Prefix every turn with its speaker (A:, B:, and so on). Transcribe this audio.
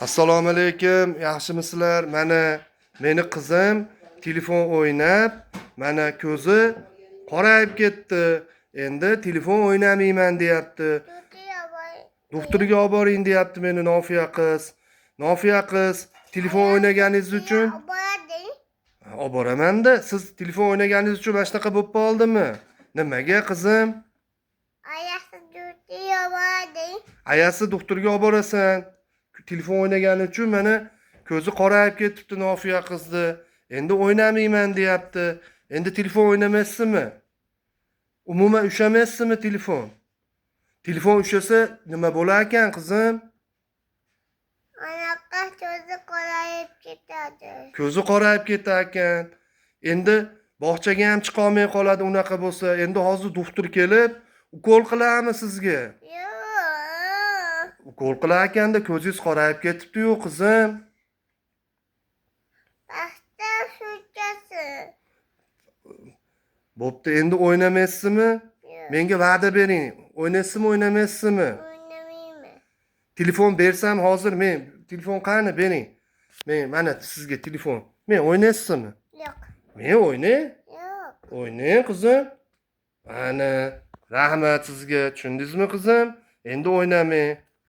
A: Assalomu alaykum, yaxshimisizlar? Meni qizim telefon o'ynab, mana ko'zi qorayib ketdi. Endi telefon o'ynamayman deyapti. Doktorga olib boring deyapti meni Nofiya qiz. Nofiya qiz, telefon o'ynaganingiz uchun olib boraman-da. Siz telefon o'ynaganingiz uchun mana shunaqa bo'lib qoldimi? Nimaga qizim? Ayasi doktorga olib borasan. Telefon o'ynagani uchun mana ko'zi qorayib ketibdi Nofiya qizni. Endi o'ynamayman deyapti. Endi telefon o'ynamaysizmi? Umuman ushamaysizmi telefon? Telefon ushasa nima bo'lar ekan qizim?
B: Anaqa ko'zi qorayib ketadi.
A: Ko'zi qorayib ketar ekan. Endi bog'chaga ham chiqa olmay qoladi unaqa bo'lsa. Endi hozir doktor kelib, ukol qiladimi sizga?
B: Yo'q.
A: Ukol qilar ekanda ko'zingiz qorayib ketibdi-yu qizim.
B: Paxta sutchasi.
A: Bo'pti, endi o'ynamaysizmi?
B: Yo'q.
A: Menga va'da bering. O'ynaysizmi, o'ynamaysizmi?
B: O'ynamayman.
A: Telefon bersam hozir telefon qani bering. Mana sizga telefon. Men o'ynaysizmi?
B: Yo'q.
A: Men o'ynay?
B: Yo'q.
A: O'ynang qizim. Ana, rahmat sizga. Tushundingizmi qizim? Endi o'ynamang.